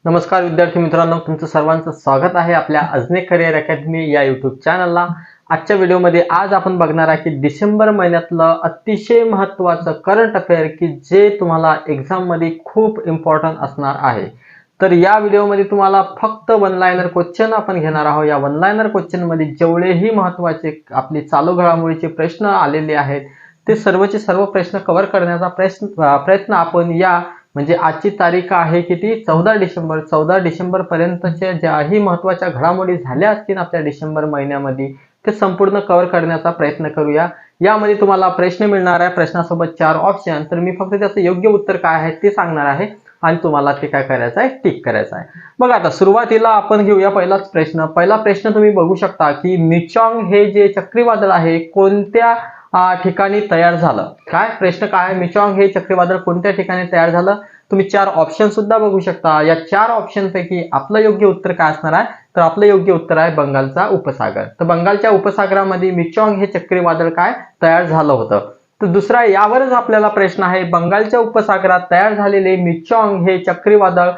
नमस्कार विद्यार्थी मित्रांनो, तुमचं सर्वांचं स्वागत आहे आपल्या अजनेक करिअर अकॅडमी या यूट्यूब चॅनलला। आजच्या व्हिडिओमध्ये आज आपण बघणार आहे की डिसेंबर महिन्यातलं अतिशय महत्त्वाचं करंट अफेअर की जे तुम्हाला एक्झाम मध्ये खूप इम्पॉर्टंट असणार आहे। तर या व्हिडिओमध्ये तुम्हाला फक्त वन लाइनर क्वेश्चन आपण घेणार आहोत। या वन लाइनर क्वेश्चन मध्ये जेवढेही महत्त्वाचे आपले चालू घडामोडीचे प्रश्न आलेले आहेत ते सर्वचे सर्व प्रश्न कव्हर करण्याचा प्रयत्न आपण या म्हणजे आजची तारीख आहे किती 14 डिसेंबर पर्यंतच्या ज्याही महत्त्वाच्या घडामोडी झाल्या असतील आपल्या डिसेंबर महिन्यामध्ये ते संपूर्ण कव्हर करण्याचा प्रयत्न करूया। यामध्ये तुम्हाला प्रश्न मिळणार आहे, प्रश्नासोबत 4 ऑप्शन। तर मी फक्त त्याचं योग्य उत्तर काय आहे ते सांगणार आहे आणि तुम्हाला ते काय करायचं आहे, टिक करायचं आहे। मग आता सुरुवातीला आपण घेऊया पहिलाच प्रश्न। पहिला प्रश्न तुम्ही बघू शकता की मिचॉंग हे जे चक्रीवादळ आहे कोणत्या ठिकाणी तयार झालं। काय प्रश्न काय आहे, मिचॉंग हे चक्रीवादळ कोणत्या ठिकाणी तयार झालं। तुम्ही 4 ऑप्शन सुद्धा बघू शकता। या 4 ऑप्शन पैकी आपलं योग्य उत्तर काय असणार आहे, तर आपलं योग्य उत्तर आहे बंगालचा उपसागर। तर बंगालच्या उपसागरामध्ये मिचॉंग हे चक्रीवादळ काय तयार झालं होतं। तर दुसरा यावरच आपल्याला प्रश्न आहे, बंगालच्या उपसागरात तयार झालेले मिचॉंग हे चक्रीवादळ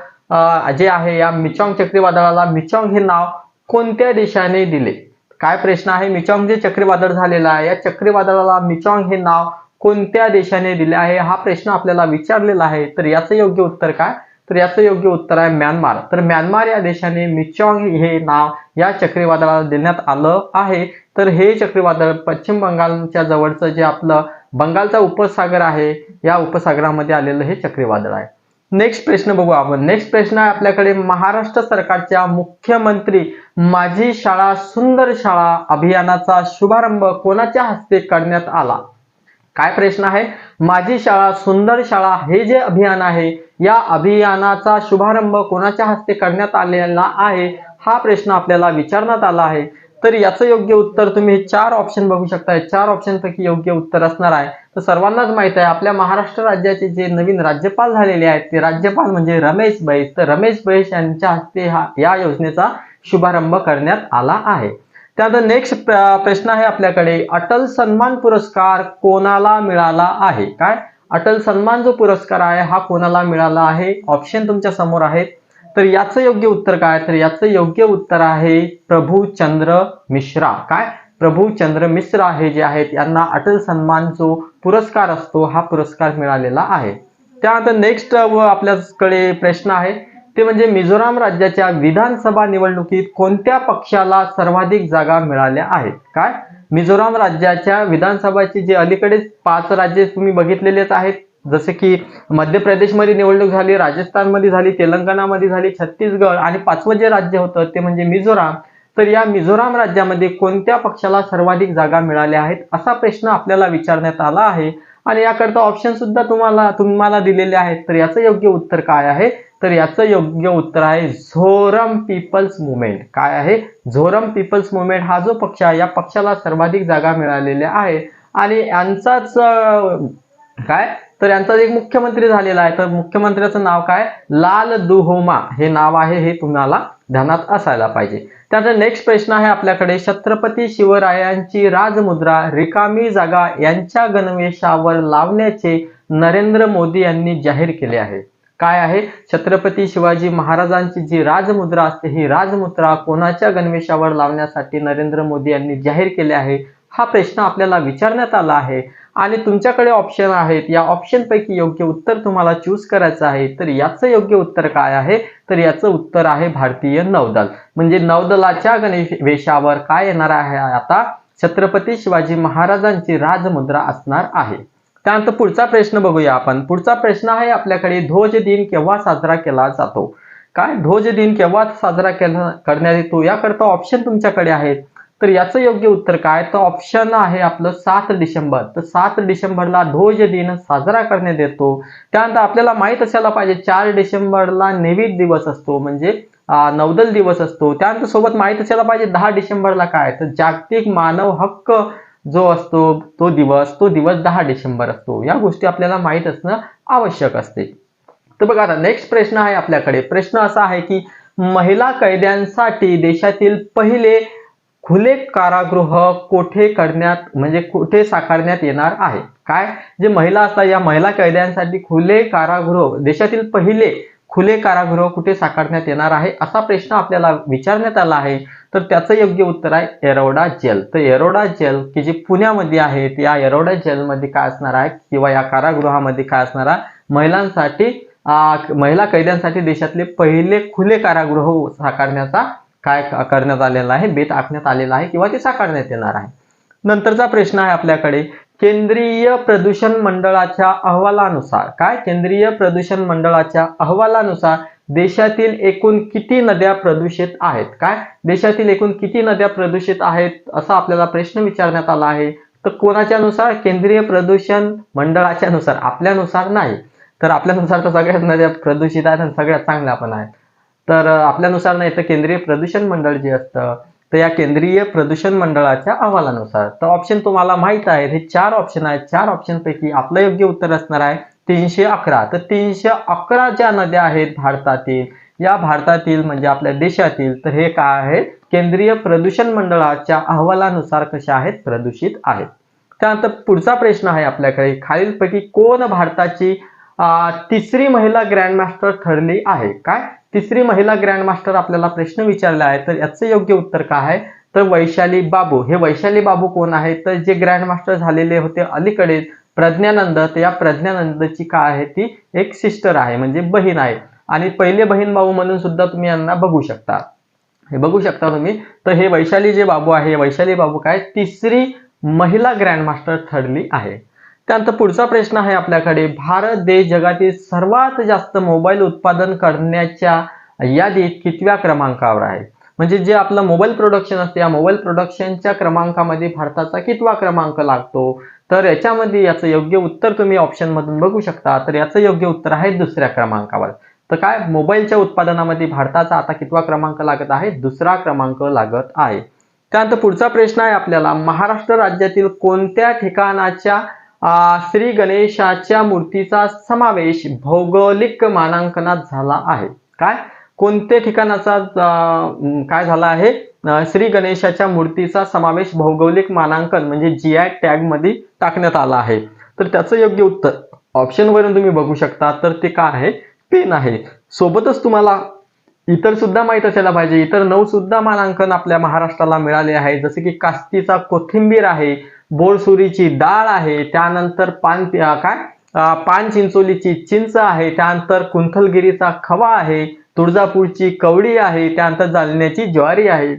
जे आहे या मिचॉंग चक्रीवादळाला मिचॉंग हे नाव कोणत्या देशाने दिले। काय प्रश्न आहे, मिचॉंग जे चक्रीवादळ झालेलं आहे या चक्रीवादळाला मिचॉंग हे नाव कोणत्या देशाने दिले आहे हा प्रश्न आपल्याला विचारलेला आहे। तर याचं योग्य उत्तर काय, तर याचं योग्य उत्तर आहे म्यानमार। तर म्यानमार या देशाने मिचॉंग हे नाव या चक्रीवादळाला देण्यात आलं आहे। तर हे चक्रीवादळ पश्चिम बंगालच्या जवळचं जे आपलं बंगालचा उपसागर आहे या उपसागरामध्ये आलेलं हे चक्रीवादळ आहे। नेक्स्ट प्रश्न बघू आपण। नेक्स्ट प्रश्न आहे आपल्याकडे, महाराष्ट्र सरकारच्या मुख्यमंत्री माझी शाळा सुंदर शाळा अभियानाचा शुभारंभ कोणाच्या हस्ते करण्यात आला। काय प्रश्न आहे, माझी शाळा सुंदर शाळा हे जे अभियान आहे या अभियानाचा शुभारंभ कोणाच्या हस्ते करण्यात आलेला आहे हा प्रश्न आपल्याला विचारण्यात आला आहे। तर याचं योग्य उत्तर तुम्ही 4 ऑप्शन बघू शकता। 4 ऑप्शन पैकी योग्य उत्तर असणार आहे। तर सर्वांनाच माहित आहे आपल्या महाराष्ट्र राज्याचे जे नवीन राज्यपाल झालेले आहेत ते राज्यपाल म्हणजे रमेश बैस। तर रमेश बैस यांच्या हस्ते या योजनेचा शुभारंभ करण्यात आला आहे। त्यानंतर नेक्स्ट प्रश्न आहे आपल्याकडे, अटल सन्मान पुरस्कार कोणाला मिळाला आहे। काय अटल सन्मान जो पुरस्कार आहे हा कोणाला मिळाला आहे, ऑप्शन तुमच्या समोर आहेत। तर याचं योग्य उत्तर काय, तर याचं योग्य उत्तर आहे प्रभुचंद्र मिश्रा। काय प्रभुचंद्र मिश्रा हे जे आहेत यांना अटल सन्मान जो पुरस्कार असतो हा पुरस्कार मिळालेला आहे। त्यानंतर नेक्स्ट आपल्याकडे प्रश्न आहे ते म्हणजे मिझोराम राज्याच्या विधानसभा निवडणुकीत कोणत्या पक्षाला सर्वाधिक जागा मिळाल्या आहेत। काय मिझोराम राज्याच्या विधानसभाची जे अलीकडेच 5 राज्ये तुम्ही बघितलेलेच आहेत, जसे की मध्य प्रदेशमध्ये निवडणूक झाली, राजस्थानमध्ये झाली, तेलंगणामध्ये झाली, छत्तीसगड आणि 5वं जे राज्य होतं ते म्हणजे मिझोराम। तर या मिझोराम राज्यामध्ये कोणत्या पक्षाला सर्वाधिक जागा मिळाल्या आहेत असा प्रश्न आपल्याला विचारण्यात आला आहे आणि याकरता ऑप्शन सुद्धा तुम्हाला दिलेले आहेत। तर याचं योग्य उत्तर काय आहे, तर याचं योग्य उत्तर आहे झोरम पीपल्स मुवमेंट। काय आहे, झोरम पीपल्स मुवमेंट हा जो पक्ष आहे या पक्षाला सर्वाधिक जागा मिळालेल्या आहे आणि यांचाच काय तर यांचा एक मुख्यमंत्री झालेला आहे। तर मुख्यमंत्र्याचं नाव काय, लाल दुहोमा हे नाव आहे, हे तुम्हाला ध्यानात असायला पाहिजे। त्यानंतर नेक्स्ट प्रश्न आहे आपल्याकडे, छत्रपती शिवरायांची राजमुद्रा रिकामी जागा यांच्या गणवेशावर लावण्याचे नरेंद्र मोदी यांनी जाहीर केले आहे। काय आहे, छत्रपती शिवाजी महाराजांची जी राजमुद्रा असते ही राजमुद्रा कोणाच्या गणवेशावर लावण्यासाठी नरेंद्र मोदी यांनी जाहीर केले आहे हा प्रश्न आपल्याला विचारण्यात आला आहे आणि तुमच्याकडे ऑप्शन आहेत। या ऑप्शन पैकी योग्य उत्तर तुम्हाला चूज करायचं आहे। तर याचं योग्य उत्तर काय आहे, तर याचं उत्तर आहे भारतीय नौदल। म्हणजे नौदलाच्या गणवेशावर काय येणार आहे, आता छत्रपती शिवाजी महाराजांची राजमुद्रा असणार आहे। त्यानंतर पुढचा प्रश्न बघूया आपण। पुढचा प्रश्न आहे आपल्याकडे, ध्वज दिन केव्हा साजरा केला जातो। काय ध्वज दिन केव्हा साजरा करण्यात येतो याकरता ऑप्शन तुमच्याकडे आहेत। तर याचं योग्य उत्तर काय, तर ऑप्शन आहे आपलं 7 डिसेंबर। तर 7 डिसेंबरला ध्वज दिन साजरा करण्यात येतो। त्यानंतर आपल्याला माहित असायला पाहिजे 4 डिसेंबरला नेव्ही दिवस असतो म्हणजे नौदल दिवस असतो। त्यानंतर सोबत माहित असायला पाहिजे 10 डिसेंबरला काय, तर जागतिक मानव हक्क जो असतो तो दिवस 10 डिसेंबर असतो। या गोष्टी आपल्याला माहित असणं आवश्यक असते। तर बघा आता नेक्स्ट प्रश्न आहे आपल्याकडे। प्रश्न असा आहे की महिला कैद्यांसाठी देशातील पहिले खुले कारागृह कुठे साकारण्यात येणार आहे। काय जे महिला असतात या महिला कैद्यांसाठी खुले कारागृह देशातील पहिले खुले कारागृह कुठे साकारण्यात येणार आहे असा प्रश्न आपल्याला विचारण्यात आला आहे. तर त्याचं योग्य उत्तर आहे येरवडा जेल. तर येरवडा जेल की जे पुण्यामध्ये आहे, या येरवडा जेलमध्ये काय असणार आहे किंवा या कारागृहामध्ये काय असणार आहे, महिलांसाठी महिला कैद्यांसाठी देशातले पहिले खुले कारागृह साकारण्याचा काय करण्यात आलेला आहे, बेत आखण्यात आलेला आहे किंवा ते साकारण्यात येणार आहे. नंतरचा प्रश्न आहे आपल्याकडे, केंद्रीय प्रदूषण मंडळाच्या अहवालानुसार काय, केंद्रीय प्रदूषण मंडळाच्या अहवालानुसार देशातील एकूण किती नद्या प्रदूषित आहेत. काय, देशातील एकूण किती नद्या प्रदूषित आहेत असा आपल्याला प्रश्न विचारण्यात आला आहे. तर कोणाच्या नुसार, केंद्रीय प्रदूषण मंडळाच्या नुसार, आपल्यानुसार नाही. तर आपल्यानुसार तर सगळ्याच नद्या प्रदूषित आहेत आणि सगळ्यात चांगल्या पण आहेत. तर आपल्यानुसार नाही, तर केंद्रीय प्रदूषण मंडळ जे असतं तर या केंद्रीय प्रदूषण मंडळाच्या अहवालानुसार. तर ऑप्शन तुम्हाला माहित आहे, हे 4 ऑप्शन आहेत. 4 ऑप्शन पैकी आपलं योग्य उत्तर असणार आहे 311. तर 311 ज्या नद्या आहेत भारतातील, या भारतातील म्हणजे आपल्या देशातील, तर हे काय आहे, केंद्रीय प्रदूषण मंडळाच्या अहवालानुसार कशा आहेत, प्रदूषित आहेत. त्यानंतर पुढचा प्रश्न आहे आपल्याकडे, खालीलपैकी कोण भारताची तिसरी महिला ग्रँडमास्टर ठरली आहे. काय, तिसरी महिला ग्रँडमास्टर आपल्याला प्रश्न विचारला आहे. तर याचं योग्य उत्तर काय आहे, तर वैशाली बाबू. हे वैशाली बाबू कोण आहे, तर जे ग्रँडमास्टर झालेले होते अलीकडेच प्रज्ञानंद, तर या प्रज्ञानंदची काय आहे, ती एक सिस्टर आहे म्हणजे बहीण आहे. आणि पहिले बहीण भाऊ म्हणून सुद्धा तुम्ही यांना बघू शकता, हे बघू शकता तुम्ही. तर हे वैशाली जे बाबू आहे, वैशाली बाबू काय तिसरी महिला ग्रँडमास्टर ठरली आहे. त्यानंतर पुढचा प्रश्न आहे आपल्याकडे, भारत देश जगातील सर्वात जास्त मोबाईल उत्पादन करण्याच्या यादीत कितव्या क्रमांकावर आहे. म्हणजे जे आपलं मोबाईल प्रोडक्शन असते, या मोबाईल प्रोडक्शनच्या क्रमांकामध्ये भारताचा कितवा क्रमांक लागतो. तर याच्यामध्ये याचं योग्य उत्तर तुम्ही ऑप्शन मधून बघू शकता. तर याचं योग्य उत्तर आहे 2ऱ्या क्रमांकावर. तर काय, मोबाईलच्या उत्पादनामध्ये भारताचा आता कितवा क्रमांक लागत आहे, 2रा क्रमांक लागत आहे. त्यानंतर पुढचा प्रश्न आहे आपल्याला, महाराष्ट्र राज्यातील कोणत्या ठिकाणाच्या श्री गणेशाच्या मूर्तीचा समावेश भौगोलिक मानांकनात झाला आहे. काय, कोणत्या ठिकाणाचा काय झाला आहे, श्री गणेशाच्या मूर्तीचा समावेश भौगोलिक मानांकन म्हणजे GI टॅग मध्ये टाकण्यात आला आहे. तर त्याचं योग्य उत्तर ऑप्शन वरून तुम्ही बघू शकता. तर ते काय आहे, पेन आहे. सोबतच तुम्हाला इतर सुद्धा माहित असायला पाहिजे, इतर 9 सुद्धा मानांकन आपल्या महाराष्ट्राला मिळाले आहे. जसे की कास्तीचा कोथिंबीर आहे, बोरसुरीची डाळ आहे, त्यानंतर पान चिंचोलीची चिंच आहे, त्यानंतर कुंथलगिरीचा खवा आहे, तुळजापूरची कवडी आहे, त्यानंतर जालन्याची ज्वारी आहे.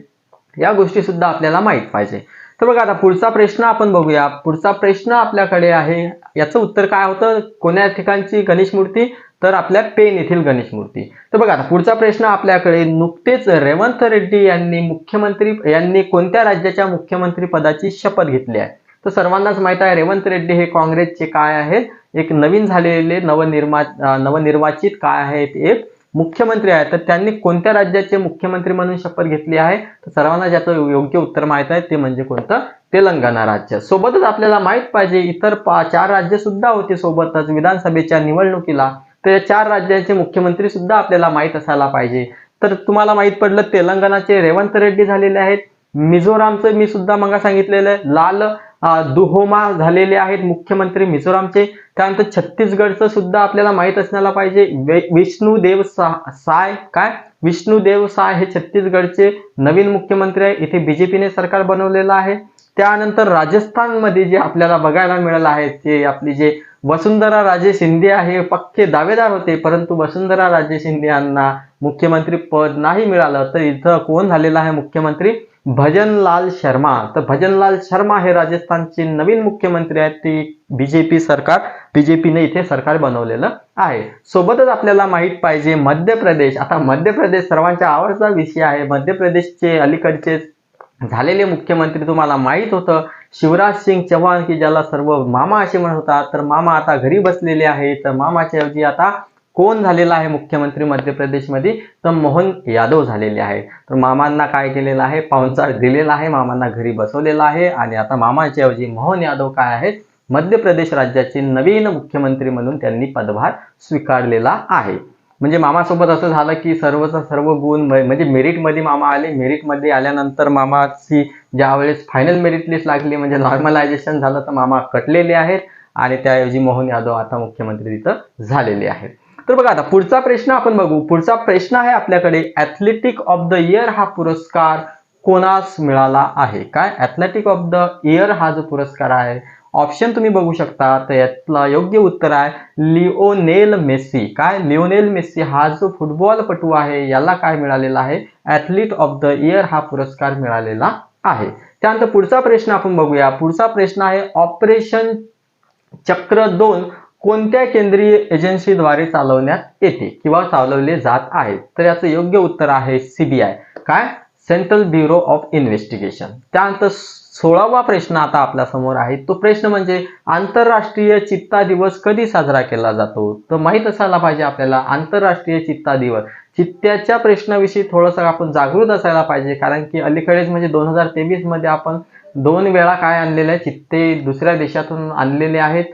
या गोष्टी सुद्धा आपल्याला माहित पाहिजे. तर बघा आता पुढचा प्रश्न आपण बघूया. पुढचा प्रश्न आपल्याकडे आहे, याचं उत्तर काय होतं, कोण्या ठिकाणची गणेश मूर्ती, तर आपल्या पेन येथील गणेश मूर्ती. तर बघा आता पुढचा प्रश्न आपल्याकडे, नुकतेच रेवंत रेड्डी यांनी कोणत्या राज्याच्या मुख्यमंत्री पदाची शपथ घेतली आहे. तर सर्वांनाच माहित आहे रेवंत रेड्डी हे काँग्रेसचे काय आहेत, एक नवीन झालेले नवनिर्वाचित काय आहेत, एक मुख्यमंत्री आहे. तर त्यांनी कोणत्या राज्याचे मुख्यमंत्री म्हणून शपथ घेतली आहे, तर सर्वांना ज्याचं योग्य उत्तर माहित आहे ते म्हणजे कोणतं, तेलंगणा राज्य. सोबतच आपल्याला माहित पाहिजे इतर 4 राज्य सुद्धा होते सोबतच विधानसभेच्या निवडणुकीला. तर या 4 राज्यांचे मुख्यमंत्री सुद्धा आपल्याला माहित असायला पाहिजे. तर तुम्हाला माहित पडलं तेलंगणाचे रेवंत रेड्डी झालेले आहेत, मिझोरामचं मी सुद्धा मग सांगितलेलं आहे लाल दुहोमा झालेले आहेत मुख्यमंत्री मिझोरामचे. त्यानंतर छत्तीसगडचं सुद्धा आपल्याला माहित असण्याला पाहिजे, विष्णुदेव साय हे छत्तीसगडचे नवीन मुख्यमंत्री आहे. इथे बीजेपीने सरकार बनवलेलं आहे. त्यानंतर राजस्थानमध्ये जे आपल्याला बघायला मिळालं आहे ते आपली जे वसुंधरा राजे शिंदे आहे, पक्के दावेदार होते, परंतु वसुंधरा राजे शिंदे यांना मुख्यमंत्री पद नाही मिळालं. तर इथं कोण झालेला आहे मुख्यमंत्री, भजनलाल शर्मा. तर भजनलाल शर्मा हे राजस्थानचे नवीन मुख्यमंत्री आहेत. ते बीजेपीने इथे सरकार बनवलेलं आहे. सोबतच आपल्याला माहित पाहिजे मध्य प्रदेश. आता मध्य प्रदेश सर्वांच्या आवडता विषय आहे. मध्य प्रदेशचे अलीकडचे झालेले मुख्यमंत्री तुम्हाला माहित होतं शिवराज सिंग चौहान, की ज्याला सर्व मामा असे म्हणत होता. तर मामा आता घरी बसलेले आहे. तर मामाच्या ऐवजी आता कोण झालेला आहे मुख्यमंत्री मध्य प्रदेशमध्ये, तर मोहन यादव झालेले आहे. तर मामांना काय केलेलं आहे, पाहुणचार दिलेला आहे, मामांना घरी बसवलेला आहे आणि आता मामाच्या ऐवजी मोहन यादव काय आहेत, मध्य प्रदेश राज्याचे नवीन मुख्यमंत्री म्हणून त्यांनी पदभार स्वीकारलेला आहे. म्हणजे मामासोबत असं झालं की सर्वचा सर्व गुण म्हणजे मेरिटमध्ये मामा आले. मेरिटमध्ये आल्यानंतर मामाची ज्यावेळेस फायनल मेरिट लिस्ट लागली म्हणजे नॉर्मलायझेशन झालं तर मामा कटलेले आहेत आणि त्याऐवजी मोहन यादव आता मुख्यमंत्री तिथं झालेले आहेत. तर बघा आता पुढचा प्रश्न आपण बघू. पुढचा प्रश्न आहे आपल्याकडे, ॲथलेटिक ऑफ द इयर हा पुरस्कार कोणास मिळाला आहे? काय ॲथलेटिक ऑफ द इयर हा जो पुरस्कार आहे, ऑप्शन तुम्ही बघू शकता. तर यातला योग्य उत्तर आहे लिओनेल मेसी. काय लिओनेल मेसी हा जो फुटबॉलपटू आहे याला काय मिळालेला आहे? ॲथलीट ऑफ द इयर हा पुरस्कार मिळालेला आहे. त्यानंतर पुढचा प्रश्न आपण बघूया. पुढचा प्रश्न आहे, ऑपरेशन चक्र 2 कोणत्या केंद्रीय एजन्सीद्वारे चालवण्यात येते किंवा चालवले जात आहे? तर याचं योग्य उत्तर आहे CBI. काय सेंट्रल ब्युरो ऑफ इन्व्हेस्टिगेशन. त्यानंतर 16वा प्रश्न आता आपल्या समोर आहे. तो प्रश्न म्हणजे आंतरराष्ट्रीय चित्ता दिवस कधी साजरा केला जातो? तर माहित असायला पाहिजे आपल्याला आंतरराष्ट्रीय चित्ता दिवस. चित्त्याच्या प्रश्नाविषयी थोडंसं आपण जागृत असायला पाहिजे, कारण की अलीकडेच म्हणजे 2023 मध्ये आपण 2 वेळा काय आणलेले आहे, चित्ते दुसऱ्या देशातून आणलेले आहेत.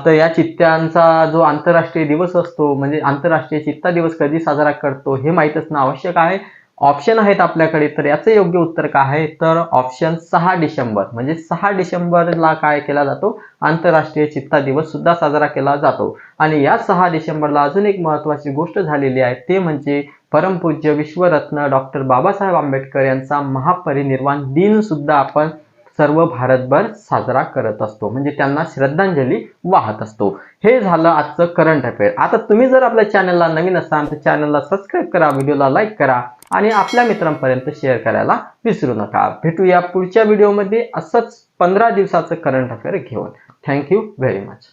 तर या चित्त्यांचा जो आंतरराष्ट्रीय दिवस असतो, म्हणजे आंतरराष्ट्रीय चित्ता दिवस कधी साजरा करतो हे माहीत असणं आवश्यक आहे. ऑप्शन आहेत आपल्याकडे, तर याचं योग्य उत्तर काय आहे? तर ऑप्शन 6 डिसेंबर. म्हणजे 6 डिसेंबरला काय केला जातो? आंतरराष्ट्रीय चित्ता दिवस सुद्धा साजरा केला जातो. आणि या 6 डिसेंबरला अजून एक महत्त्वाची गोष्ट झालेली आहे, ते म्हणजे परमपूज्य विश्वरत्न डॉक्टर बाबासाहेब आंबेडकर यांचा महापरिनिर्वाण दिन सुद्धा आपण सर्व भारतभर साजरा करत असतो, म्हणजे त्यांना श्रद्धांजली वाहत असतो. हे झालं आजचं करंट अफेअर. आता तुम्ही जर आपल्या चॅनलला नवीन असाल तर चॅनलला सबस्क्राईब करा, व्हिडिओला लाईक करा आणि आपल्या मित्रांपर्यंत शेअर करायला विसरू नका. भेटूया पुढच्या व्हिडिओमध्ये असंच 15 दिवसाचं करंट अफेअर घेऊन. Thank you very much.